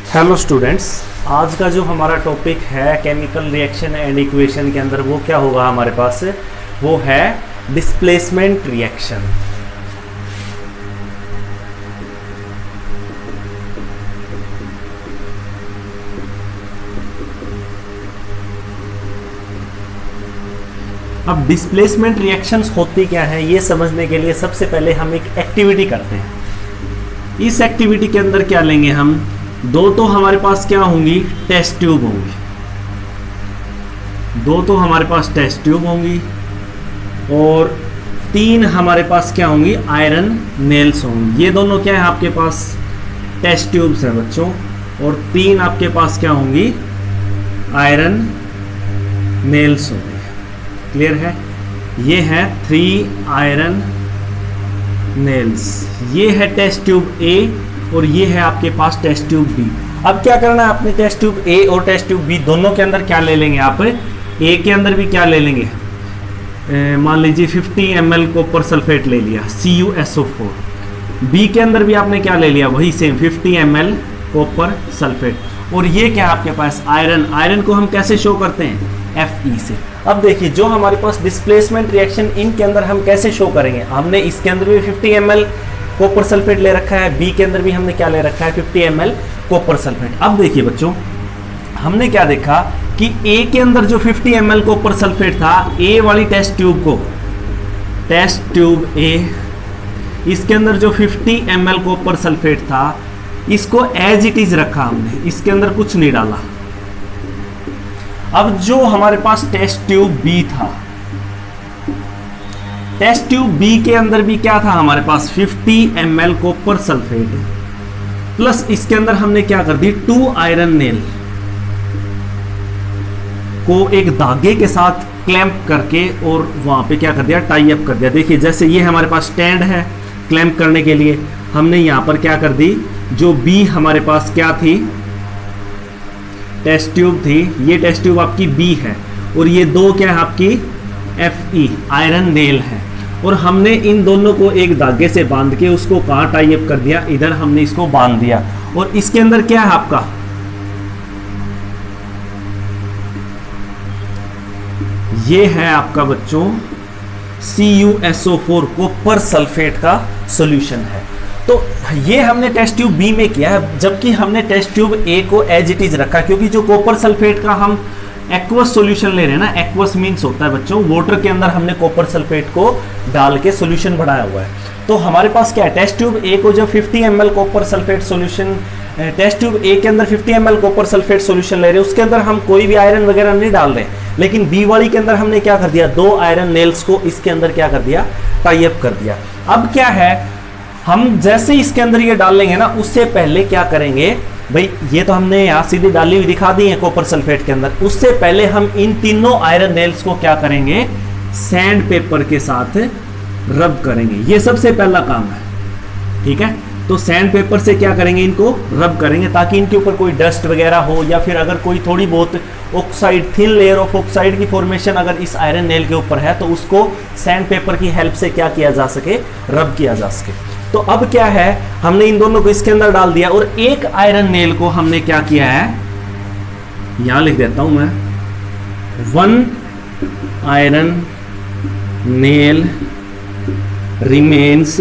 Hello students, आज का जो हमारा टॉपिक है केमिकल रिएक्शन एंड इक्वेशन के अंदर वो क्या होगा हमारे पास, वो है डिस्प्लेसमेंट रिएक्शन। अब डिस्प्लेसमेंट रिएक्शंस होती क्या है ये समझने के लिए सबसे पहले हम एक एक्टिविटी करते हैं। इस एक्टिविटी के अंदर क्या लेंगे हम, दो तो हमारे पास क्या होंगी, टेस्ट ट्यूब होंगी। दो तो हमारे पास टेस्ट ट्यूब होंगी और तीन हमारे पास क्या होंगी, आयरन नेल्स होंगी। ये दोनों क्या है आपके पास, टेस्ट ट्यूब्स हैं बच्चों, और तीन आपके पास क्या होंगी, आयरन नेल्स होंगे। क्लियर है? ये है 3 आयरन नेल्स। ये है टेस्ट ट्यूब ए और ये है आपके पास टेस्ट ट्यूब बी। अब क्या करना है, आपने टेस्ट ट्यूब ए और टेस्ट ट्यूब बी दोनों के अंदर क्या ले लेंगे आप, ए के अंदर भी क्या ले लेंगे, मान लीजिए 50 ml कॉपर सल्फेट ले लिया CuSO4। बी के अंदर भी आपने क्या ले लिया, वही सेम 50 ml कॉपर सल्फेट। और ये क्या आपके पास आयरन, आयरन को हम कैसे शो करते हैं, Fe से। अब देखिए जो हमारे पास डिस्प्लेसमेंट रिएक्शन इनके अंदर हम कैसे शो करेंगे, हमने इसके अंदर भी 50 ml कॉपर सल्फेट ले रखा है, बी के अंदर भी हमने क्या ले रखा है, 50 ml कॉपर सल्फेट। अब देखिए बच्चों, हमने क्या देखा कि ए के अंदर जो 50 ml कॉपर सल्फेट था, ए वाली टेस्ट ट्यूब को, टेस्ट ट्यूब ए, इसके अंदर जो 50 ml कॉपर सल्फेट था इसको एज इट इज रखा हमने, इसके अंदर कुछ नहीं डाला। अब जो हमारे पास टेस्ट ट्यूब बी था, टेस्ट ट्यूब बी के अंदर भी क्या था हमारे पास, 50 ml कॉपर सल्फेट प्लस इसके अंदर हमने क्या कर दी, 2 आयरन नेल को एक धागे के साथ क्लैंप करके और वहां पे क्या कर दिया, टाई अप कर दिया। देखिए जैसे ये हमारे पास स्टैंड है क्लैंप करने के लिए, हमने यहां पर क्या कर दी, जो बी हमारे पास क्या थी, टेस्ट ट्यूब थी, ये टेस्ट ट्यूब आपकी बी है और ये दो क्या है आपकी Fe आयरन नेल है, और हमने इन दोनों को एक धागे से बांध के उसको कहाँ टाई अप कर दिया, इधर हमने इसको बांध दिया। और इसके अंदर क्या है आपका, ये है आपका बच्चों CuSO4 कॉपर सल्फेट का सॉल्यूशन है। तो ये हमने टेस्ट ट्यूब बी में किया है, जबकि हमने टेस्ट ट्यूब ए को एज इट इज रखा, क्योंकि जो कॉपर सल्फेट का हम एक्वस सॉल्यूशन ले रहे हैं ना, एक्वस मीन्स होता है बच्चों वाटर के अंदर हमने कॉपर सल्फेट को डाल के सॉल्यूशन बनाया हुआ है। तो हमारे पास क्या है, टेस्ट ट्यूब ए को जब 50 ml copper sulphate solution, test tube A के अंदर 50 ml कॉपर सल्फेट सॉल्यूशन ले रहे हैं, उसके अंदर हम कोई भी आयरन वगैरह नहीं डाल रहे, लेकिन बी वाली के अंदर हमने क्या कर दिया, 2 आयरन नेल्स को इसके अंदर क्या कर दिया, टाई अप कर दिया। अब क्या है, हम जैसे इसके अंदर ये डाल लेंगे ना, उससे पहले क्या करेंगे भाई, ये तो हमने यहाँ सीधी डाली हुई दिखा दी है कॉपर सल्फेट के अंदर, उससे पहले हम इन तीनों आयरन नेल्स को क्या करेंगे, सैंड पेपर के साथ रब करेंगे। ये सबसे पहला काम है, ठीक है। तो सैंड पेपर से क्या करेंगे, इनको रब करेंगे ताकि इनके ऊपर कोई डस्ट वगैरह हो, या फिर अगर कोई थोड़ी बहुत oxide, thin layer of oxide की फॉर्मेशन अगर इस आयरन नेल के ऊपर है, तो उसको सैंड पेपर की हेल्प से क्या किया जा सके, रब किया जा सके। तो अब क्या है, हमने इन दोनों को इसके अंदर डाल दिया और एक आयरन नेल को हमने क्या किया है, यहां लिख देता हूं मैं, 1 iron nail remains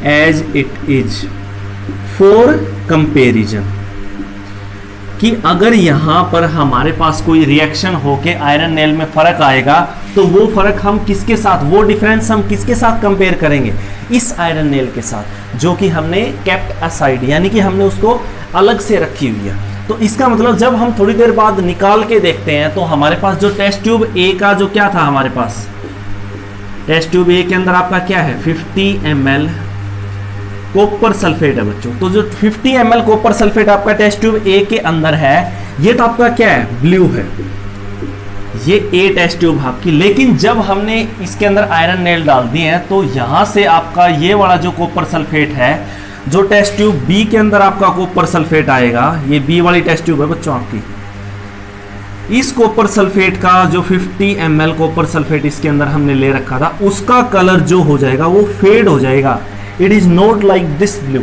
as it is for comparison, कि अगर यहां पर हमारे पास कोई रिएक्शन होके आयरन नेल में फर्क आएगा, तो वो फर्क हम किसके साथ, वो डिफरेंस हम किसके साथ कंपेयर करेंगे, इस आयरन नेल के साथ, जो कि हमने केप्ट असाइड, यानी कि हमने उसको अलग से रखी हुई है। तो इसका मतलब जब हम थोड़ी देर बाद निकाल के देखते हैं, तो हमारे पास जो टेस्ट ट्यूब ए का जो क्या था, हमारे पास टेस्ट ट्यूब ए के अंदर आपका क्या है, 50 ml कॉपर सल्फेट है बच्चों। तो जो 50 ml कॉपर सल्फेट आपका टेस्ट ट्यूब ए के अंदर है, ये तो आपका क्या है, ब्लू है, ये ए टेस्ट ट्यूब आपकी। लेकिन जब हमने इसके अंदर आयरन नेल डाल दिए हैं, तो यहां से आपका ये वाला जो कॉपर सल्फेट है, जो टेस्ट ट्यूब बी के अंदर आपका कॉपर सल्फेट आएगा, ये बी वाली टेस्ट ट्यूब है बच्चों आपकी, इस कॉपर सल्फेट का जो 50 ml कॉपर सल्फेट इसके अंदर हमने ले रखा था, उसका कलर जो हो जाएगा वो फेड हो जाएगा। It is not like this blue,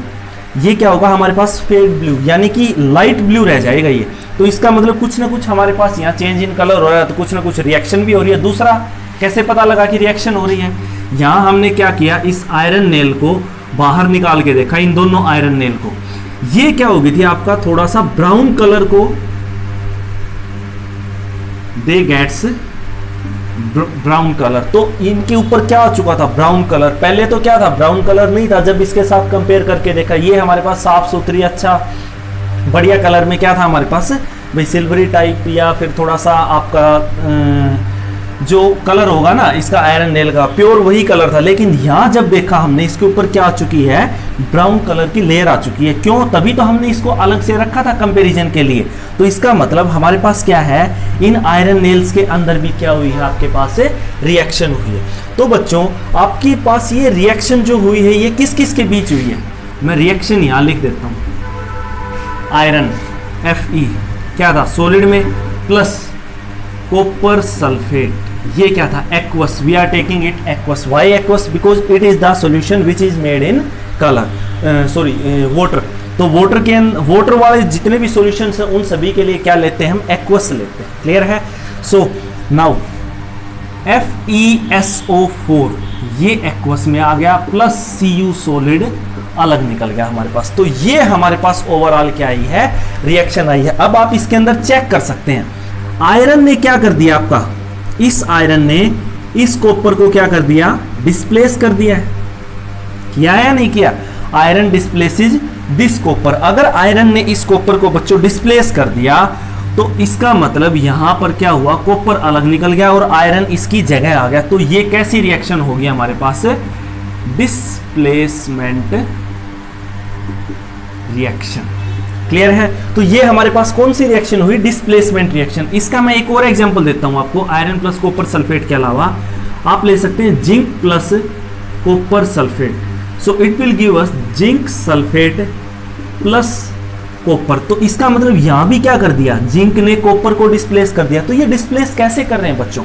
ये क्या होगा हमारे पास फेड ब्लू, यानी कि लाइट ब्लू रह जाएगा ये। तो इसका मतलब कुछ ना कुछ हमारे पास यहाँ चेंज इन कलर हो रहा है, तो कुछ ना कुछ रिएक्शन भी हो रही है। दूसरा कैसे पता लगा कि रिएक्शन हो रही है, यहाँ हमने क्या किया, इस आयरन नेल को बाहर निकाल के देखा, इन दोनों आयरन नेल को। ये क्या हो गई थी आपका थोड़ा सा ब्राउन कलर को, दे गेट्स ब्राउन कलर। तो इनके ऊपर क्या आ चुका था, ब्राउन कलर। पहले तो क्या था, ब्राउन कलर नहीं था। जब इसके साथ कंपेयर करके देखा, ये हमारे पास साफ सुथरी अच्छा बढ़िया कलर में क्या था हमारे पास भाई, सिल्वरी टाइप या फिर थोड़ा सा आपका जो कलर होगा ना इसका आयरन नेल का, प्योर वही कलर था। लेकिन यहाँ जब देखा हमने, इसके ऊपर क्या आ चुकी है, ब्राउन कलर की लेयर आ चुकी है। क्यों, तभी तो हमने इसको अलग से रखा था कंपैरिजन के लिए। तो इसका मतलब हमारे पास क्या है, इन आयरन नेल्स के अंदर भी क्या हुई है, आपके पास से रिएक्शन हुई है। तो बच्चों आपके पास ये रिएक्शन जो हुई है, ये किस किस के बीच हुई है, मैं रिएक्शन यहाँ लिख देता हूँ। आयरन Fe क्या था, सॉलिड में, प्लस कॉपर सल्फेट, ये क्या था, aqueous. We are taking it aqueous. Why aqueous, because it is the solution which is made in colour, sorry water. तो वाटर वाले जितने भी सॉल्यूशंस हैं उन सभी के लिए क्या लेते हैं हम, एक्वस लेते हैं। क्लियर है। सो नाउ FeSO4 ये एक्वस में आ गया, प्लस Cu सॉलिड अलग निकल गया हमारे पास। तो ये हमारे पास ओवरऑल क्या आई है, रिएक्शन आई है। अब आप इसके अंदर चेक कर सकते हैं, आयरन ने क्या कर दिया आपका, इस आयरन ने इस कॉपर को क्या कर दिया, डिस्प्लेस कर दिया है। किया है या नहीं किया, आयरन डिस्प्लेसेस दिस कॉपर। अगर आयरन ने इस कॉपर को बच्चों डिस्प्लेस कर दिया, तो इसका मतलब यहां पर क्या हुआ, कॉपर अलग निकल गया और आयरन इसकी जगह आ गया। तो ये कैसी रिएक्शन होगी हमारे पास, डिस्प्लेसमेंट रिएक्शन। क्लियर है। तो ये हमारे पास कौन सी रिएक्शन हुई, डिस्प्लेसमेंट रिएक्शन। इसका मैं एक और एग्जांपल देता हूं आपको। आयरन प्लस कॉपर सल्फेट के अलावा आप ले सकते हैं zinc plus copper sulphate. So it will give us zinc sulphate plus copper. तो इसका मतलब यहां भी क्या कर दिया, जिंक ने कॉपर को डिस्प्लेस कर दिया। तो ये डिस्प्लेस कैसे कर रहे हैं बच्चों,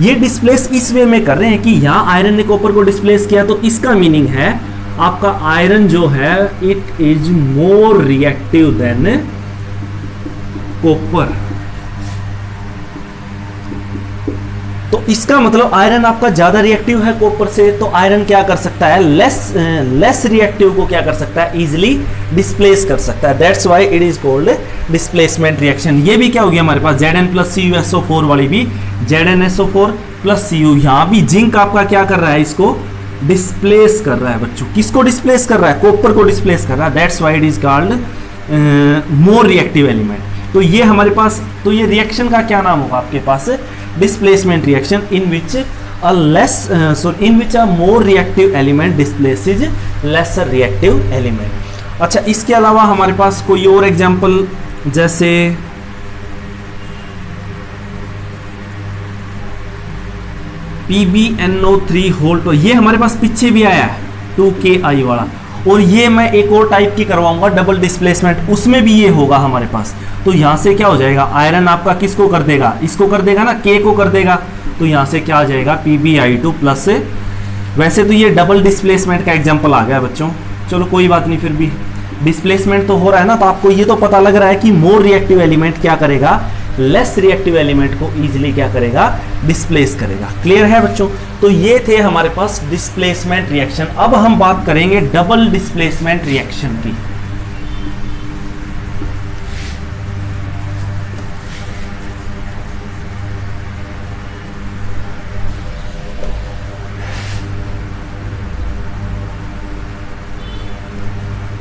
ये डिस्प्लेस इस वे में कर रहे हैं कि यहां आयरन ने कॉपर को डिस्प्लेस किया, तो इसका मीनिंग है आपका आयरन जो है it is more reactive than copper. तो इसका मतलब आयरन आपका ज्यादा रिएक्टिव है कॉपर से, तो आयरन क्या कर सकता है, लेस रिएक्टिव को क्या कर सकता है, इजिली डिस्प्लेस कर सकता है। That's why it is called displacement reaction. ये भी क्या हो गया हमारे पास, Zn प्लस CuSO4 वाली भी ZnSO4 प्लस Cu। यहां भी जिंक आपका क्या कर रहा है, इसको डिस्प्लेस कर रहा है बच्चों। किसको डिस्प्लेस कर रहा है, कॉपर को डिस्प्लेस कर रहा है। That's why it is called more reactive element. तो ये हमारे पास, तो ये रिएक्शन का क्या नाम होगा आपके पास, displacement reaction, in which a more reactive element displaces lesser reactive element. अच्छा, इसके अलावा हमारे पास कोई और एग्जांपल, जैसे PbNO3 होल्ट, ये हमारे पास पीछे भी आया है 2Ki वाला। और ये मैं एक और टाइप की करवाऊंगा डबल डिस्प्लेसमेंट, उसमें भी ये होगा हमारे पास। तो यहां से क्या हो जाएगा, आयरन आपका किसको कर देगा, इसको कर देगा ना, K को कर देगा। तो यहां से क्या आ जाएगा, PbI2 प्लस। वैसे तो ये डबल डिस्प्लेसमेंट का एग्जांपल आ गया बच्चों, चलो कोई बात नहीं, फिर भी डिस्प्लेसमेंट तो हो रहा है ना, तो आपको ये तो पता लग रहा है कि मोर रिएक्टिव एलिमेंट क्या करेगा, लेस रिएक्टिव एलिमेंट को इजीली क्या करेगा, डिस्प्लेस करेगा। क्लियर है बच्चों। तो ये थे हमारे पास डिस्प्लेसमेंट रिएक्शन। अब हम बात करेंगे डबल डिस्प्लेसमेंट रिएक्शन की।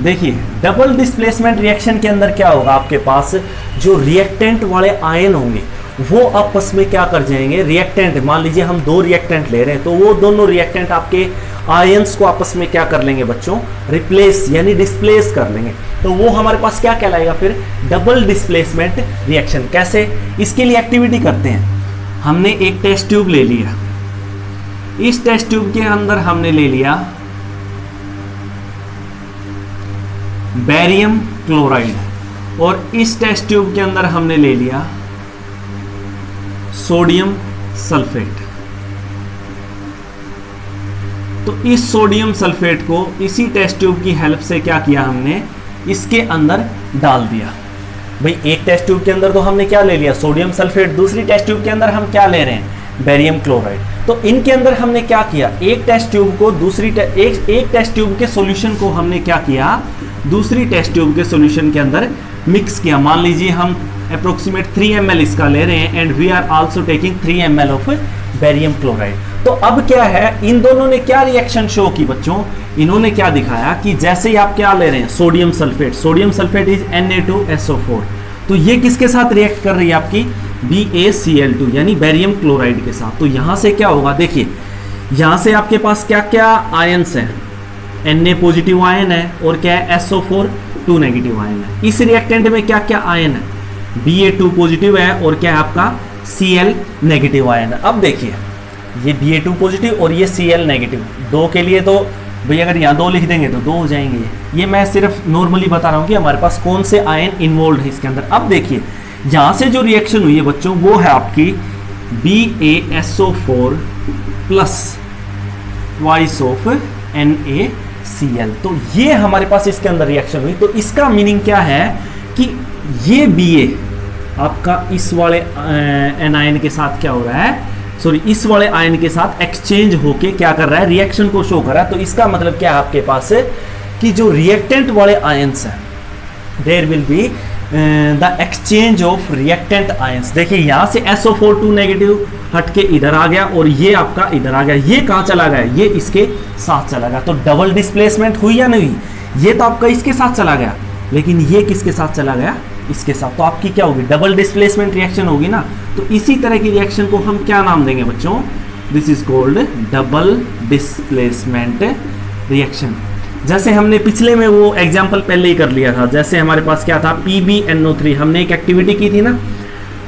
देखिए, डबल डिस्प्लेसमेंट रिएक्शन के अंदर क्या होगा, आपके पास जो रिएक्टेंट वाले आयन होंगे वो आपस में क्या कर जाएंगे, रिएक्टेंट, मान लीजिए हम दो रिएक्टेंट ले रहे हैं, तो वो दोनों रिएक्टेंट आपके आयंस को आपस में क्या कर लेंगे बच्चों, रिप्लेस यानी डिस्प्लेस कर लेंगे। तो वो हमारे पास क्या कहलाएगा फिर, डबल डिस्प्लेसमेंट रिएक्शन। कैसे, इसके लिए एक्टिविटी करते हैं। हमने एक टेस्ट ट्यूब ले लिया, इस टेस्ट ट्यूब के अंदर हमने ले लिया बेरियम क्लोराइड, और इस टेस्ट ट्यूब के अंदर हमने ले लिया सोडियम सल्फेट। तो इस सोडियम सल्फेट को इसी टेस्ट ट्यूब की हेल्प से क्या किया हमने, इसके अंदर डाल दिया। भाई एक टेस्ट ट्यूब के अंदर तो हमने क्या ले लिया, सोडियम सल्फेट, दूसरी टेस्ट ट्यूब के अंदर हम क्या ले रहे हैं, बेरियम क्लोराइड। तो इनके अंदर हमने क्या किया, एक टेस्ट ट्यूब को एक टेस्ट ट्यूब के सॉल्यूशन को हमने क्या किया, दूसरी टेस्ट ट्यूब के सॉल्यूशन के अंदर मिक्स किया। मान लीजिए हम अप्रोक्सीमेट 3 ml इसका ले रहे हैं and we are also taking 3 ml of barium chloride. तो अब क्या है, इन दोनों ने क्या रिएक्शन शो की बच्चों, इन्होंने क्या दिखाया कि जैसे ही आप क्या ले रहे हैं, सोडियम सल्फेट इज Na2SO4, तो ये किसके साथ रिएक्ट कर रही है आपकी, BaCl2 यानी बेरियम क्लोराइड के साथ। तो यहां से क्या होगा, देखिए यहां से आपके पास क्या क्या आयंस हैं, Na पॉजिटिव आयन है और क्या है, SO4 2 नेगेटिव आयन है। इस रिएक्टेंट में क्या क्या आयन है, Ba2 पॉजिटिव है और क्या है आपका Cl नेगेटिव आयन है। अब देखिए ये Ba2 पॉजिटिव और ये Cl नेगेटिव, दो के लिए तो भाई अगर यहाँ 2 लिख देंगे तो 2 हो जाएंगे। ये मैं सिर्फ नॉर्मली बता रहा हूँ कि हमारे पास कौन से आयन इन्वॉल्व है इसके अंदर। अब देखिए यहाँ से जो रिएक्शन हुई है बच्चों, वो है आपकी BaSO4 plus twice of NaCl। तो ये हमारे पास इसके अंदर रिएक्शन हुई। तो इसका मीनिंग क्या है कि ये Ba आपका इस वाले एनायन के साथ क्या हो रहा है, सॉरी इस वाले आयन के साथ एक्सचेंज होके क्या कर रहा है, रिएक्शन को शो कर रहा है। तो इसका मतलब क्या है आपके पास है कि जो रिएक्टेंट वाले आयंस हैं, there will be the exchange of reactant ions. देखिए यहां से SO4 2 नेगेटिव हट के इधर आ गया और ये आपका इधर आ गया। ये कहां चला गया, ये इसके साथ चला गया। तो डबल डिस्प्लेसमेंट हुई या नहीं, ये तो आपका इसके साथ चला गया, लेकिन ये किसके साथ चला गया, इसके साथ। तो आपकी क्या होगी, डबल डिस्प्लेसमेंट रिएक्शन होगी ना। तो इसी तरह की रिएक्शन को हम क्या नाम देंगे बच्चों, this is called double displacement reaction. जैसे हमने पिछले में वो एग्जांपल पहले ही कर लिया था, जैसे हमारे पास क्या था PbNO3, हमने एक एक्टिविटी की थी ना,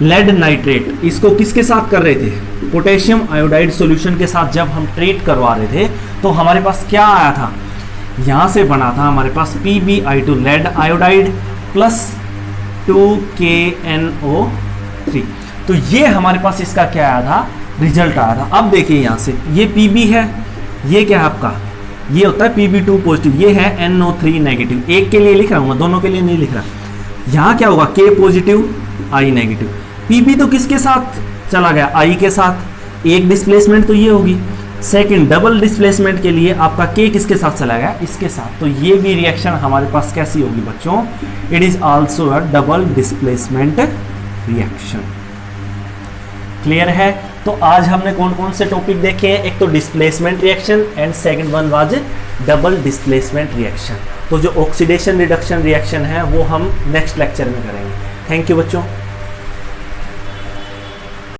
लेड नाइट्रेट, इसको किसके साथ कर रहे थे, पोटेशियम आयोडाइड सॉल्यूशन के साथ जब हम ट्रीट करवा रहे थे, तो हमारे पास क्या आया था, यहां से बना था हमारे पास PbI2 lead iodide plus 2KNO3। तो ये हमारे पास इसका क्या आया था, रिजल्ट आया था। अब देखिए यहां से ये Pb है, ये क्या है आपका, ये होता है Pb2 पॉजिटिव, ये है NO3 नेगेटिव। एक के लिए लिख रहा हूं, दोनों के लिए नहीं लिख रहा। यहां क्या होगा, K positive I negative. Pb तो किसके साथ चला गया, I के साथ। एक डिस्प्लेसमेंट तो ये होगी। सेकंड डबल डिस्प्लेसमेंट के लिए आपका K किसके साथ चला गया, इसके साथ। तो ये भी रिएक्शन हमारे पास कैसी होगी बच्चों, it is also a double displacement reaction. Clear है। तो आज हमने कौन कौन से टॉपिक देखे हैं, एक तो displacement reaction and second one was double displacement reaction. तो जो ऑक्सीडेशन रिडक्शन रिएक्शन है वो हम नेक्स्ट लेक्चर में करेंगे। थैंक यू बच्चों।